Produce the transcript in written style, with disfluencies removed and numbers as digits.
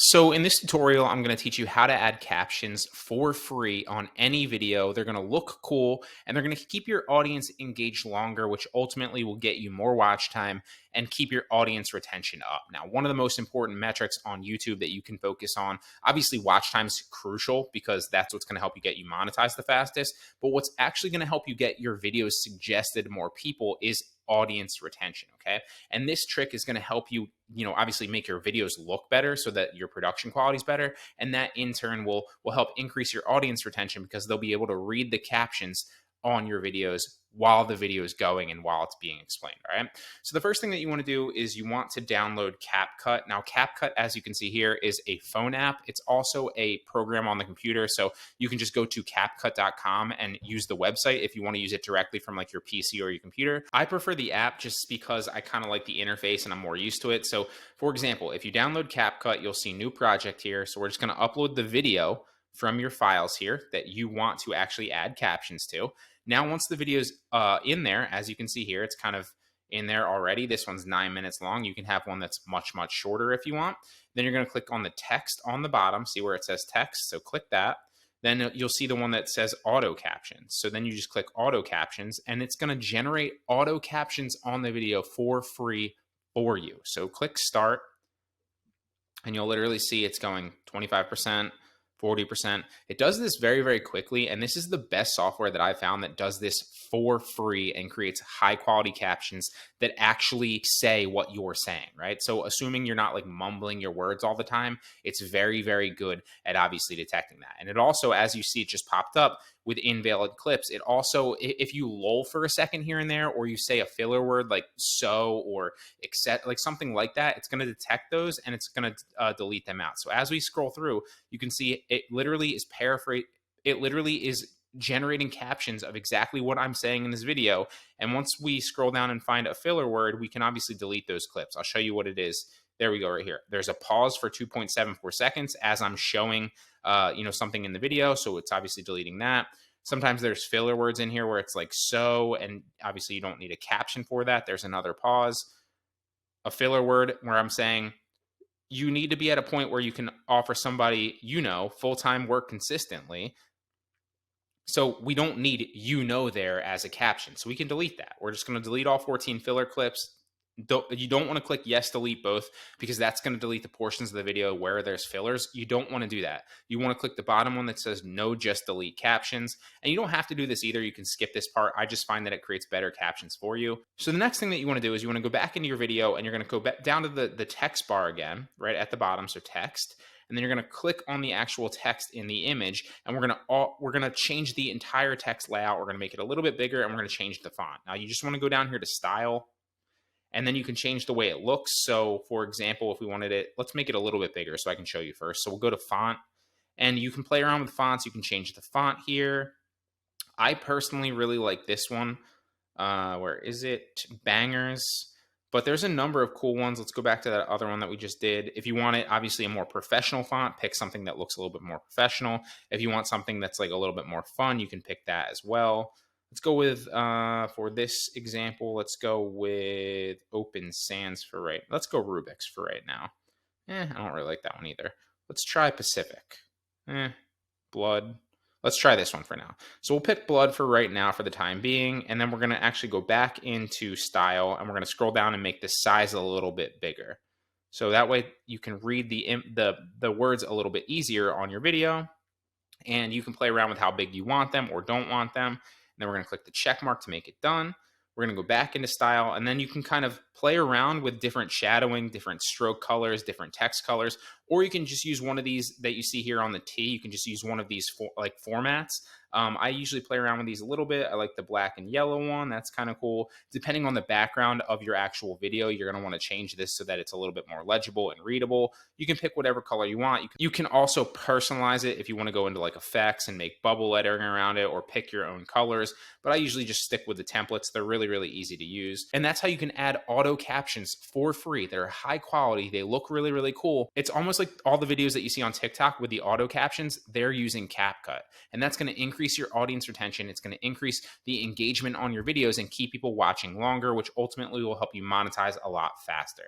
So in this tutorial, I'm going to teach you how to add captions for free on any video. They're going to look cool and they're going to keep your audience engaged longer, which ultimately will get you more watch time and keep your audience retention up. Now, one of the most important metrics on YouTube that you can focus on, obviously watch time is crucial because that's what's going to help you get you monetized the fastest. But what's actually going to help you get your videos suggested to more people is audience retention. Okay. And this trick is going to help you, obviously make your videos look better so that your production quality is better. And that in turn will help increase your audience retention because they'll be able to read the captions on your videos while the video is going and while it's being explained. All right. So the first thing that you want to do is you want to download CapCut. Now, CapCut, as you can see here, is a phone app. It's also a program on the computer. So you can just go to capcut.com and use the website if you want to use it directly from like your PC or your computer. I prefer the app just because I kind of like the interface and I'm more used to it. So for example, if you download CapCut, you'll see new project here. So we're just going to upload the video from your files here that you want to actually add captions to. Now, once the video's in there, as you can see here, it's kind of in there already. This one's 9 minutes long. You can have one that's much, much shorter if you want. Then you're going to click on the text on the bottom. See where it says text? So click that. Then you'll see the one that says auto captions. So then you just click auto captions and it's going to generate auto captions on the video for free for you. So click start and you'll literally see it's going 25%. 40%. It does this very, very quickly. And this is the best software that I found that does this for free and creates high quality captions that actually say what you're saying, right? So assuming you're not like mumbling your words all the time, it's very, very good at obviously detecting that. And it also, as you see, it just popped up with invalid clips. It also, if you lull for a second here and there, or you say a filler word like so or except, like something like that, it's going to detect those and it's going to delete them out. So as we scroll through, you can see it literally is it literally is generating captions of exactly what I'm saying in this video. And once we scroll down and find a filler word, we can obviously delete those clips. I'll show you what it is. There we go right here. There's a pause for 2.74 seconds as I'm showing something in the video. So it's obviously deleting that. Sometimes there's filler words in here where it's like so, and obviously you don't need a caption for that. There's another pause. A filler word where I'm saying you need to be at a point where you can offer somebody, full-time work consistently. So we don't need there as a caption. So we can delete that. We're just going to delete all 14 filler clips. You don't want to click yes, delete both, because that's going to delete the portions of the video where there's fillers. You don't want to do that. You want to click the bottom one that says no, just delete captions. And you don't have to do this either. You can skip this part. I just find that it creates better captions for you. So the next thing that you want to do is you want to go back into your video and you're going to go back down to the text bar again, right at the bottom. So text. And then you're going to click on the actual text in the image, and we're going to change the entire text layout. We're going to make it a little bit bigger, and we're going to change the font. Now, you just want to go down here to style, and then you can change the way it looks. So, for example, if we wanted it, let's make it a little bit bigger so I can show you first. So we'll go to font, and you can play around with fonts. You can change the font here. I personally really like this one. Where is it? Bangers. But there's a number of cool ones. Let's go back to that other one that we just did. If you want it, obviously, a more professional font, pick something that looks a little bit more professional. If you want something that's like a little bit more fun, you can pick that as well. Let's go with, for this example, let's go with Open Sans for right. Let's go Rubik's for right now. I don't really like that one either. Let's try Pacific. Blood. Let's try this one for now. So we'll pick blood for right now for the time being, and then we're going to actually go back into style, and we're going to scroll down and make the size a little bit bigger. So that way you can read the words a little bit easier on your video, and you can play around with how big you want them or don't want them. And then we're going to click the check mark to make it done. We're going to go back into style, and then you can kind of play around with different shadowing, different stroke colors, different text colors, or you can just use one of these that you see here on the T. You can just use one of these formats. I usually play around with these a little bit. I like the black and yellow one. That's kind of cool. Depending on the background of your actual video, you're going to want to change this so that it's a little bit more legible and readable. You can pick whatever color you want. You can also personalize it if you want to go into like effects and make bubble lettering around it or pick your own colors. But I usually just stick with the templates. They're really, really easy to use. And that's how you can add auto captions for free. They're high quality. They look really, really cool. It's almost like all the videos that you see on TikTok with the auto captions, they're using CapCut. And that's going to increase your audience retention. It's going to increase the engagement on your videos and keep people watching longer, which ultimately will help you monetize a lot faster.